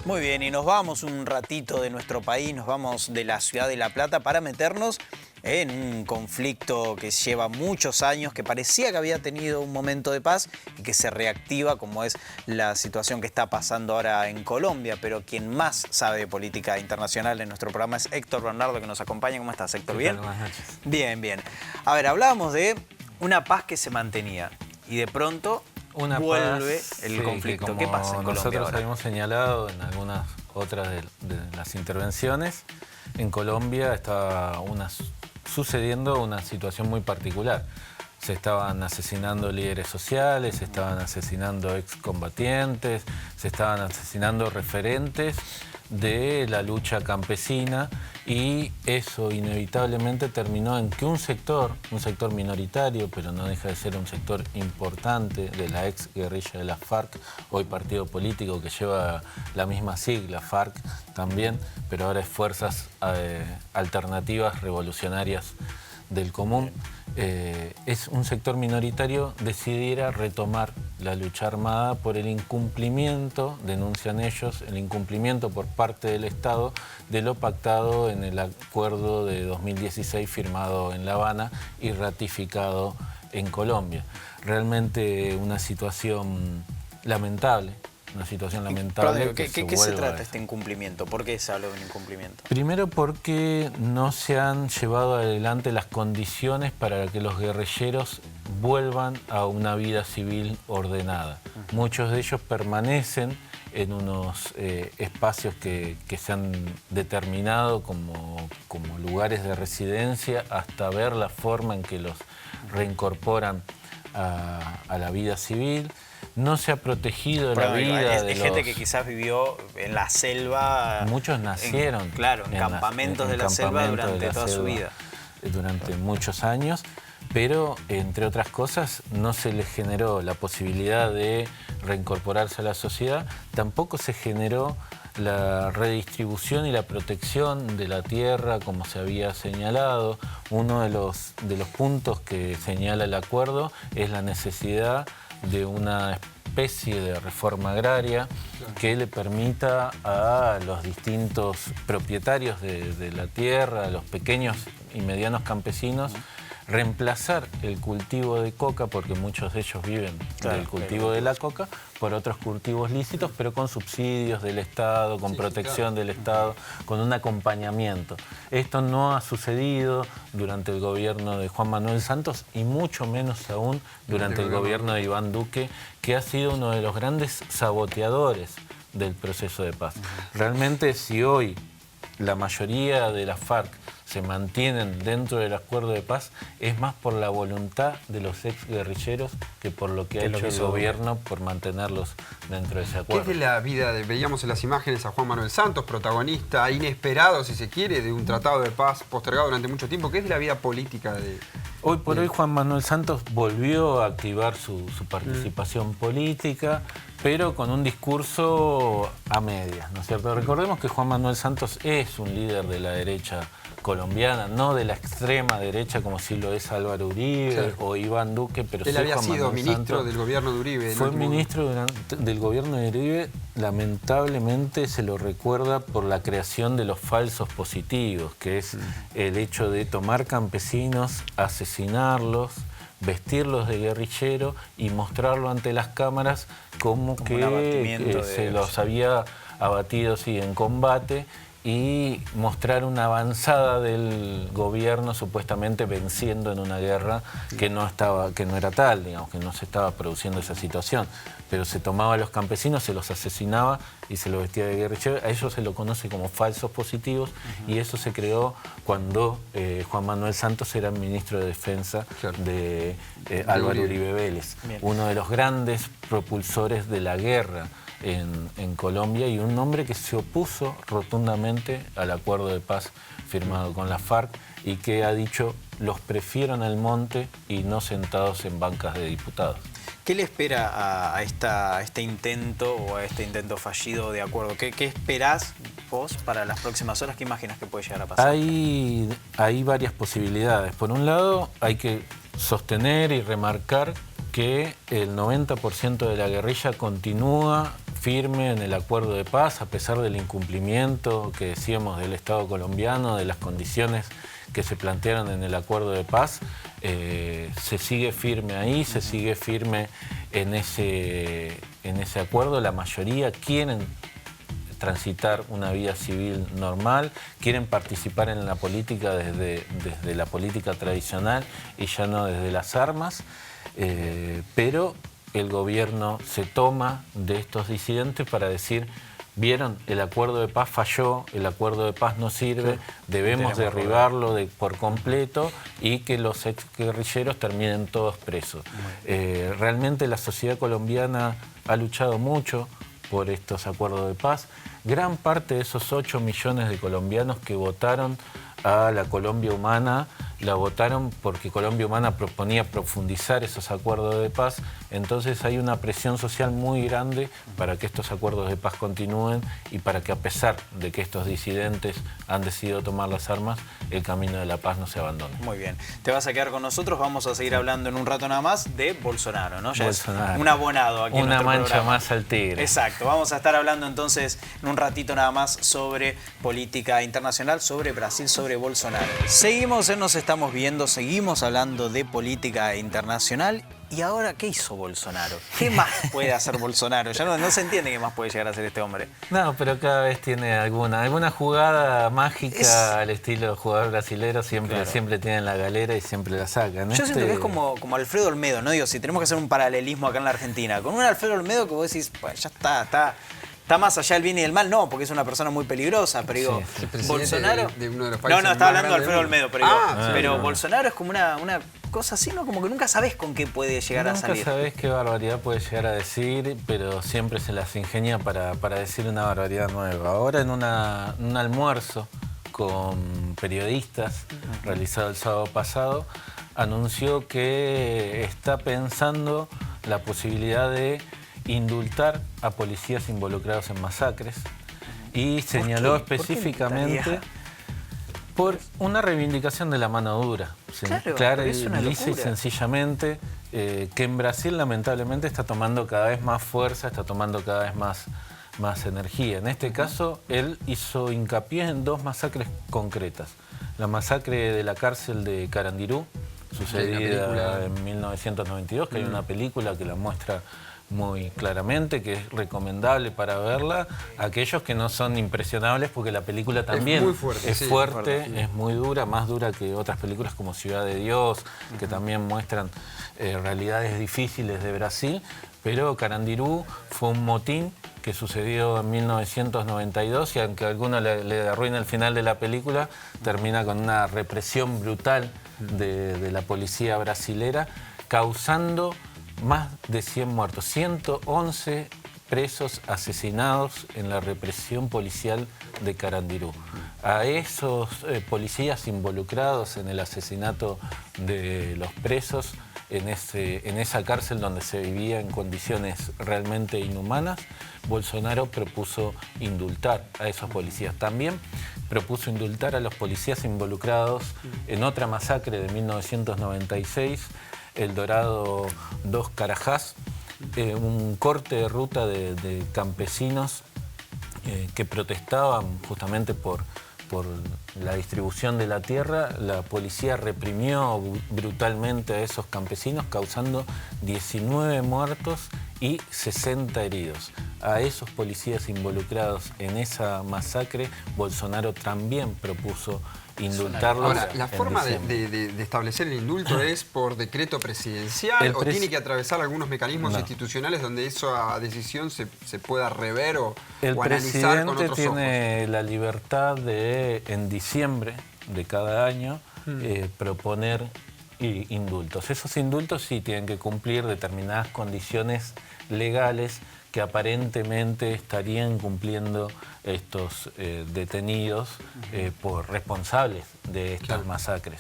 Muy bien, y nos vamos un ratito de nuestro país, nos vamos de la ciudad de La Plata para meternos en un conflicto que lleva muchos años, que parecía que había tenido un momento de paz y que se reactiva, como es la situación que está pasando ahora en Colombia. Pero quien más sabe de política internacional en nuestro programa es Héctor Bernardo, que nos acompaña. ¿Cómo estás, Héctor? ¿Qué ¿Bien? tal? Buenas noches. Bien, bien. A ver, hablábamos de una paz que se mantenía y de pronto vuelve el conflicto. Que como ¿Qué pasa en Colombia nosotros ahora? habíamos señalado en algunas otras de las intervenciones, en Colombia estaba sucediendo una situación muy particular. Se estaban asesinando líderes sociales, se estaban asesinando excombatientes, se estaban asesinando referentes de la lucha campesina, y eso inevitablemente terminó en que un sector minoritario, pero no deja de ser un sector importante de la ex guerrilla de la FARC, hoy partido político que lleva la misma sigla, FARC también, pero ahora es Fuerzas Alternativas Revolucionarias del Común. Es un sector minoritario decidiera retomar la lucha armada por el incumplimiento, denuncian ellos, el incumplimiento por parte del Estado de lo pactado en el acuerdo de 2016 firmado en La Habana y ratificado en Colombia. Realmente una situación lamentable. Una situación lamentable. ¿Qué se trata este incumplimiento? ¿Por qué se habla de un incumplimiento? Primero porque no se han llevado adelante las condiciones para que los guerrilleros vuelvan a una vida civil ordenada. Muchos de ellos permanecen en unos espacios que se han determinado como lugares de residencia hasta ver la forma en que los reincorporan a la vida civil. No se ha protegido la vida de gente que quizás vivió en la selva. Muchos nacieron en campamentos de la selva durante toda su vida. Durante muchos años, pero entre otras cosas no se les generó la posibilidad de reincorporarse a la sociedad, tampoco se generó la redistribución y la protección de la tierra como se había señalado. Uno de los puntos que señala el acuerdo es la necesidad de una especie de reforma agraria que le permita a los distintos propietarios de la tierra, a los pequeños y medianos campesinos, reemplazar el cultivo de coca, porque muchos de ellos viven del cultivo de la coca, por otros cultivos lícitos, pero con subsidios del Estado, con protección del Estado, con un acompañamiento. Esto no ha sucedido durante el gobierno de Juan Manuel Santos y mucho menos aún durante el gobierno de Iván Duque, que ha sido uno de los grandes saboteadores del proceso de paz. Realmente, si hoy la mayoría de las FARC se mantienen dentro del acuerdo de paz, es más por la voluntad de los exguerrilleros que por lo que ha hecho el gobierno por mantenerlos dentro de ese acuerdo. ¿Qué es de la vida veíamos en las imágenes a Juan Manuel Santos, protagonista inesperado, si se quiere, de un tratado de paz postergado durante mucho tiempo? ¿Qué es de la vida política de...? Hoy por hoy Juan Manuel Santos volvió a activar su participación política, pero con un discurso a medias, ¿no es cierto? Recordemos que Juan Manuel Santos es un líder de la derecha colombiana, no de la extrema derecha como si lo es Álvaro Uribe o Iván Duque, pero él sí había Juan sido Manuel ministro Santos del gobierno de Uribe. Fue ministro del gobierno de Uribe. Lamentablemente se lo recuerda por la creación de los falsos positivos, que es el hecho de tomar campesinos, asesinarlos, vestirlos de guerrillero y mostrarlo ante las cámaras como que se los había abatido en combate, y mostrar una avanzada del gobierno supuestamente venciendo en una guerra que no era tal, digamos, que no se estaba produciendo esa situación. Pero se tomaba a los campesinos, se los asesinaba y se los vestía de guerrilleros. A ellos se lo conoce como falsos positivos, y eso se creó cuando Juan Manuel Santos era ministro de Defensa de Álvaro Uribe Vélez, uno de los grandes propulsores de la guerra en Colombia, y un hombre que se opuso rotundamente al acuerdo de paz firmado con la FARC y que ha dicho: los prefiero en el monte y no sentados en bancas de diputados. ¿Qué le espera a este intento o a este intento fallido de acuerdo? ¿Qué esperás vos para las próximas horas? ¿Qué imaginas que puede llegar a pasar? Hay varias posibilidades. Por un lado, hay que sostener y remarcar que el 90% de la guerrilla continúa firme en el acuerdo de paz, a pesar del incumplimiento que decíamos del Estado colombiano, de las condiciones que se plantearon en el acuerdo de paz. Se sigue firme ahí, se sigue firme en ese acuerdo. La mayoría quieren transitar una vida civil normal, quieren participar en la política desde la política tradicional y ya no desde las armas, pero el gobierno se toma de estos disidentes para decir: vieron, el acuerdo de paz falló, el acuerdo de paz no sirve, debemos derribarlo por completo y que los exguerrilleros terminen todos presos. Realmente la sociedad colombiana ha luchado mucho por estos acuerdos de paz. Gran parte de esos 8 millones de colombianos que votaron a la Colombia Humana, la votaron porque Colombia Humana proponía profundizar esos acuerdos de paz. Entonces hay una presión social muy grande para que estos acuerdos de paz continúen y para que, a pesar de que estos disidentes han decidido tomar las armas, el camino de la paz no se abandone. Muy bien. Te vas a quedar con nosotros, vamos a seguir hablando en un rato nada más de Bolsonaro, ¿no? Ya Bolsonaro. es un abonado aquí en Una nuestro mancha programa. más al tigre. Exacto. Vamos a estar hablando entonces en un ratito nada más sobre política internacional, sobre Brasil, sobre Bolsonaro. Seguimos en Nos Estamos Viendo, seguimos hablando de política internacional. ¿Y ahora qué hizo Bolsonaro? ¿Qué más puede hacer Bolsonaro? Ya no se entiende qué más puede llegar a hacer este hombre. No, pero cada vez tiene alguna jugada mágica al estilo jugador brasilero, siempre tiene en la galera y siempre la sacan. Yo siento que es como Alfredo Olmedo, ¿no? Digo, si tenemos que hacer un paralelismo acá en la Argentina, con un Alfredo Olmedo que vos decís, pues ya está más allá del bien y del mal, no, porque es una persona muy peligrosa, pero digo, Bolsonaro Bolsonaro... de uno de los países No, estaba más hablando de Alfredo grandes del Olmedo, pero, mundo. pero Bolsonaro es como una cosa así, ¿no? Como que nunca sabés con qué puede llegar a salir. Nunca sabés qué barbaridad puede llegar a decir, pero siempre se las ingenia para decir una barbaridad nueva. Ahora en un almuerzo con periodistas realizado el sábado pasado, anunció que está pensando la posibilidad de indultar a policías involucrados en masacres y señaló específicamente por una reivindicación de la mano dura, clara y lisa y sencillamente, que en Brasil lamentablemente está tomando cada vez más fuerza, está tomando cada vez más energía. En este caso, él hizo hincapié en 2 masacres concretas. La masacre de la cárcel de Carandiru, sucedida en 1992, que hay una película que la muestra muy claramente, que es recomendable para verla. Aquellos que no son impresionables, porque la película también es muy fuerte, es muy dura, más dura que otras películas como Ciudad de Dios, que también muestran realidades difíciles de Brasil. Pero Carandiru fue un motín que sucedió en 1992 y aunque a alguno le arruina el final de la película, termina con una represión brutal de la policía brasilera, causando más de 100 muertos, 111 presos asesinados en la represión policial de Carandiru. A esos policías involucrados en el asesinato de los presos en esa cárcel donde se vivía en condiciones realmente inhumanas, Bolsonaro propuso indultar a esos policías. También propuso indultar a los policías involucrados en otra masacre de 1996, El Dorado 2 Carajás, un corte de ruta de campesinos que protestaban justamente por la distribución de la tierra. La policía reprimió brutalmente a esos campesinos, causando 19 muertos y 60 heridos. A esos policías involucrados en esa masacre, Bolsonaro también propuso indultarlos. Ahora, ¿la forma de establecer el indulto es por decreto presidencial o tiene que atravesar algunos mecanismos institucionales donde esa decisión se pueda rever o analizar con otros ojos? El presidente tiene la libertad de, en diciembre de cada año, proponer indultos. Esos indultos sí tienen que cumplir determinadas condiciones legales que aparentemente estarían cumpliendo estos detenidos por responsables de estas masacres.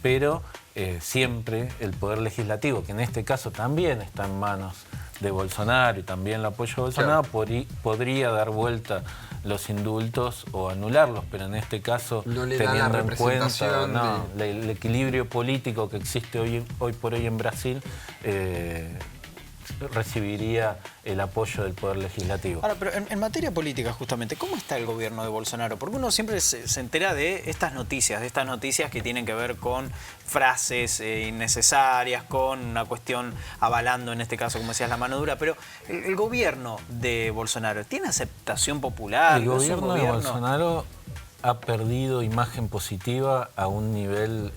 Pero siempre el Poder Legislativo, que en este caso también está en manos de Bolsonaro y también el apoyo de Bolsonaro, podría dar vuelta los indultos o anularlos, pero en este caso, no le teniendo en cuenta el equilibrio político que existe hoy por hoy en Brasil, recibiría el apoyo del Poder Legislativo. Ahora, pero en materia política, justamente, ¿cómo está el gobierno de Bolsonaro? Porque uno siempre se entera de estas noticias que tienen que ver con frases innecesarias, con una cuestión avalando, en este caso, como decías, la mano dura, pero el gobierno de Bolsonaro, ¿tiene aceptación popular? El gobierno de Bolsonaro ha perdido imagen positiva a un nivel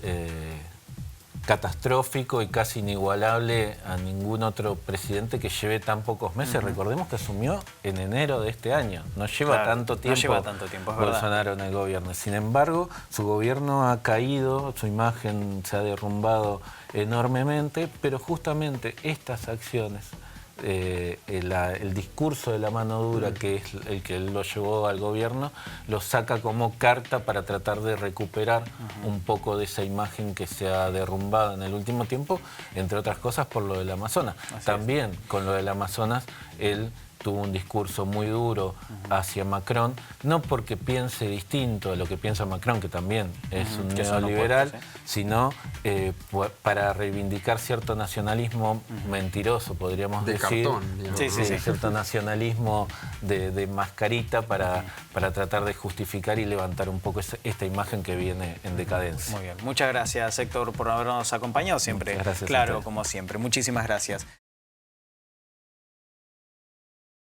catastrófico y casi inigualable a ningún otro presidente que lleve tan pocos meses. Recordemos que asumió en enero de este año. No lleva tanto tiempo Bolsonaro en el gobierno. Sin embargo, su gobierno ha caído, su imagen se ha derrumbado enormemente, pero justamente estas acciones, el discurso de la mano dura, que es el que lo llevó al gobierno, lo saca como carta para tratar de recuperar un poco de esa imagen que se ha derrumbado en el último tiempo, entre otras cosas por lo del Amazonas. También con lo del Amazonas, él tuvo un discurso muy duro hacia Macron, no porque piense distinto a lo que piensa Macron, que también es un neoliberal, sino para reivindicar cierto nacionalismo mentiroso, podríamos decir. Cartón, cierto nacionalismo de mascarita para tratar de justificar y levantar un poco esta imagen que viene en decadencia. Muy bien. Muchas gracias, Héctor, por habernos acompañado siempre. Gracias, claro, como siempre. Muchísimas gracias.